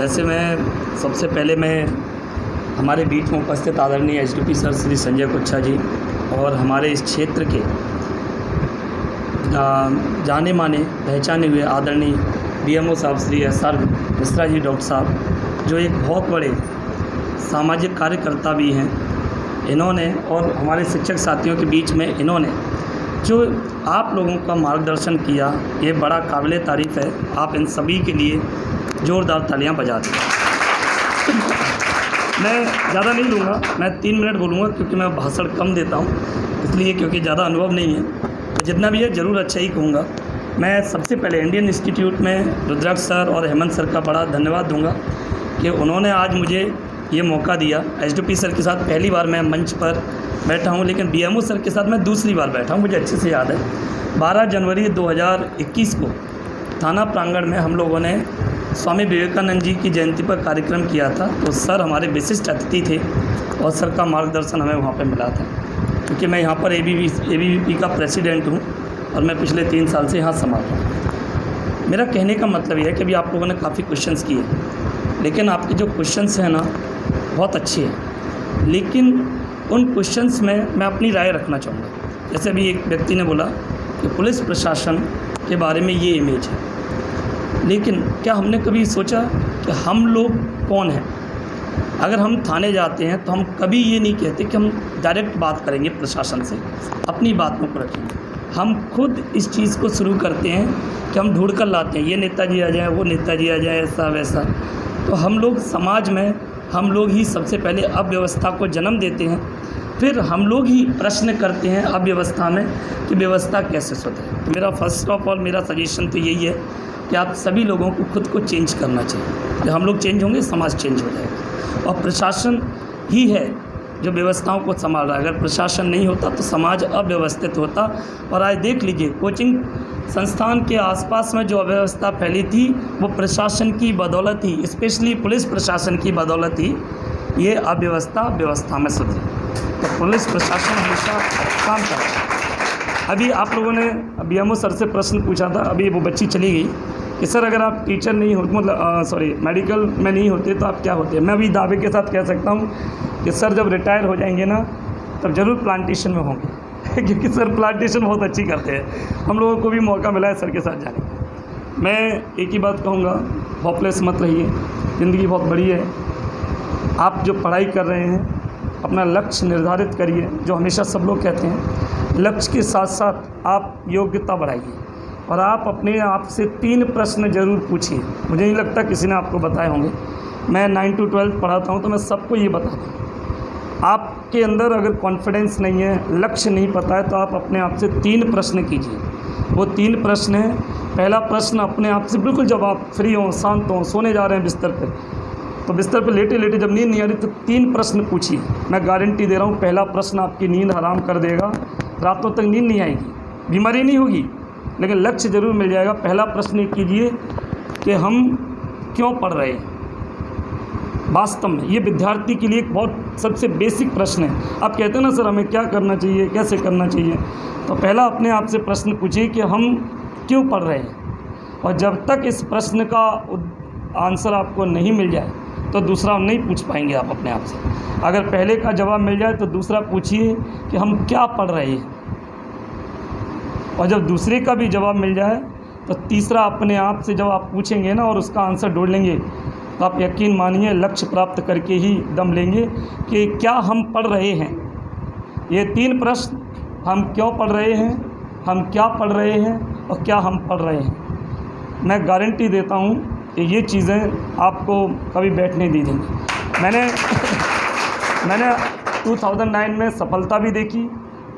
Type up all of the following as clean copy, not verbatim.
वैसे मैं सबसे पहले हमारे बीच में उपस्थित आदरणीय एसडीपी सर श्री संजय कुच्छा जी और हमारे इस क्षेत्र के जाने माने पहचाने हुए आदरणीय बीएमओ साहब श्री एसआर मिश्रा जी डॉक्टर साहब, जो एक बहुत बड़े सामाजिक कार्यकर्ता भी हैं, इन्होंने और हमारे शिक्षक साथियों के बीच में इन्होंने जो आप लोगों का मार्गदर्शन किया, ये बड़ा काबिल तारीफ़ है। आप इन सभी के लिए ज़ोरदार तालियां बजा दें। मैं ज़्यादा नहीं लूँगा, मैं 3 मिनट बोलूँगा क्योंकि मैं भाषण कम देता हूँ, इसलिए क्योंकि ज़्यादा अनुभव नहीं है। तो जितना भी है ज़रूर अच्छा ही कहूँगा। मैं सबसे पहले इंडियन इंस्टीट्यूट में रुद्राक्ष सर और हेमंत सर का बड़ा धन्यवाद दूँगा कि उन्होंने आज मुझे ये मौका दिया। एसडीपी सर के साथ पहली बार मैं मंच पर बैठा हूँ, लेकिन बीएमओ सर के साथ मैं दूसरी बार बैठा हूँ, मुझे अच्छे से याद है। 12 जनवरी 2021 को थाना प्रांगण में हम लोगों ने स्वामी विवेकानंद जी की जयंती पर कार्यक्रम किया था। तो सर हमारे विशिष्ट अतिथि थे और सर का मार्गदर्शन हमें वहाँ पर मिला था, क्योंकि मैं यहाँ पर एबीवीपी का प्रेसिडेंट हूँ और मैं पिछले 3 साल से यहाँ संभाल रहा हूँ। मेरा कहने का मतलब यह है कि अभी आप लोगों ने काफ़ी क्वेश्चंस किए, लेकिन आपके जो क्वेश्चंस हैं ना बहुत अच्छे हैं, लेकिन उन क्वेश्चंस में मैं अपनी राय रखना चाहूँगा। जैसे अभी एक व्यक्ति ने बोला कि पुलिस प्रशासन के बारे में ये इमेज है, लेकिन क्या हमने कभी सोचा कि हम लोग कौन हैं? अगर हम थाने जाते हैं तो हम कभी ये नहीं कहते कि हम डायरेक्ट बात करेंगे प्रशासन से, अपनी बातों को रखेंगे। हम खुद इस चीज़ को शुरू करते हैं कि हम ढूंढ कर लाते हैं, ये नेताजी आ जाए, वो नेताजी आ जाए, ऐसा वैसा। तो हम लोग समाज में हम लोग ही सबसे पहले अव्यवस्था को जन्म देते हैं, फिर हम लोग ही प्रश्न करते हैं अव्यवस्था में कि व्यवस्था कैसे सुधरे। तो मेरा फर्स्ट ऑफ ऑल मेरा सजेशन तो यही है कि आप सभी लोगों को खुद को चेंज करना चाहिए। जब हम लोग चेंज होंगे समाज चेंज हो जाएगा, और प्रशासन ही है जो व्यवस्थाओं को संभाल रहा है। अगर प्रशासन नहीं होता तो समाज अव्यवस्थित होता। और आज देख लीजिए, कोचिंग संस्थान के आसपास में जो अव्यवस्था फैली थी वो प्रशासन की बदौलत ही, स्पेशली पुलिस प्रशासन की बदौलत ही ये अव्यवस्था व्यवस्था में सुधरी। तो पुलिस प्रशासन हमेशा काम कर रहा है। अभी आप लोगों ने बीएमओ सर से प्रश्न पूछा था, अभी वो बच्ची चली गई कि सर अगर आप टीचर नहीं होते, मतलब मेडिकल में नहीं होते तो आप क्या होते? मैं अभी दावे के साथ कह सकता हूँ कि सर जब रिटायर हो जाएंगे ना तब ज़रूर प्लांटेशन में होंगे क्योंकि सर प्लांटेशन बहुत अच्छी करते हैं। हम लोगों को भी मौका मिला है सर के साथ जाने का। मैं एक ही बात कहूँगा, होपलेस मत रहिए, ज़िंदगी बहुत बड़ी है। आप जो पढ़ाई कर रहे हैं अपना लक्ष्य निर्धारित करिए, जो हमेशा सब लोग कहते हैं। लक्ष्य के साथ साथ आप योग्यता बढ़ाइए और आप अपने आप से 3 प्रश्न ज़रूर पूछिए। मुझे नहीं लगता किसी ने आपको बताए होंगे। मैं 9 to 12 पढ़ाता हूँ तो मैं सबको ये बताता हूँ, आपके अंदर अगर कॉन्फिडेंस नहीं है, लक्ष्य नहीं पता है, तो आप अपने आप से 3 प्रश्न कीजिए। वो 3 प्रश्न हैं। पहला प्रश्न अपने आप से बिल्कुल जब आप फ्री हों, शांत हों, सोने जा रहे हैं बिस्तर पर, तो बिस्तर पे लेटे लेटे जब नींद नहीं आ रही तो 3 प्रश्न पूछिए। मैं गारंटी दे रहा हूँ पहला प्रश्न आपकी नींद हराम कर देगा, रातों तक नींद नहीं आएगी, बीमारी नहीं होगी, लेकिन लक्ष्य ज़रूर मिल जाएगा। पहला प्रश्न कीजिए कि हम क्यों पढ़ रहे हैं। वास्तव में ये विद्यार्थी के लिए एक बहुत सबसे बेसिक प्रश्न है। आप कहते हैं ना सर हमें क्या करना चाहिए, कैसे करना चाहिए, तो पहला अपने आप से प्रश्न पूछिए कि हम क्यों पढ़ रहे हैं। और जब तक इस प्रश्न का आंसर आपको नहीं मिल जाए तो दूसरा नहीं पूछ पाएंगे आप अपने आप से। अगर पहले का जवाब मिल जाए तो दूसरा पूछिए कि हम क्या पढ़ रहे हैं, और जब दूसरे का भी जवाब मिल जाए तो तीसरा अपने आप से जब आप पूछेंगे ना और उसका आंसर ढूंढ लेंगे तो आप यकीन मानिए लक्ष्य प्राप्त करके ही दम लेंगे कि क्या हम पढ़ रहे हैं। ये 3 प्रश्न, हम क्यों पढ़ रहे हैं, हम क्या पढ़ रहे हैं और क्या हम पढ़ रहे हैं, मैं गारंटी देता हूँ कि ये चीज़ें आपको कभी बैठने दी देंगी। मैंने 2009 में सफलता भी देखी,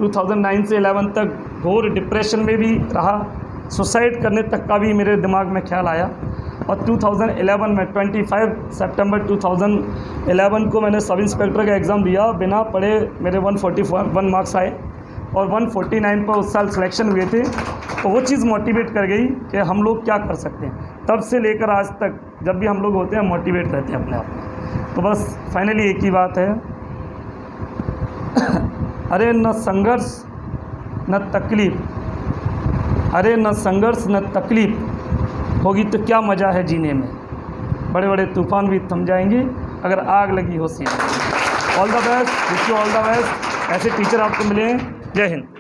2009 से 11 तक घोर डिप्रेशन में भी रहा, सुसाइड करने तक का भी मेरे दिमाग में ख्याल आया। और 2011 में 25 सितंबर 2011 को मैंने सब इंस्पेक्टर का एग्ज़ाम दिया, बिना पढ़े मेरे 141 मार्क्स आए और 149 पर उस साल सिलेक्शन हुए थे। तो वो चीज़ मोटिवेट कर गई कि हम लोग क्या कर सकते हैं। तब से लेकर आज तक जब भी हम लोग होते हैं मोटिवेट रहते हैं अपने आप में। तो बस फाइनली एक ही बात है, अरे न संघर्ष न तकलीफ़, अरे न संघर्ष न तकलीफ़ होगी तो क्या मज़ा है जीने में। बड़े बड़े तूफ़ान भी थम जाएंगे अगर आग लगी हो सीने में। All the best, wish you all the best. ऐसे टीचर आपको मिले हैं। जय हिंद।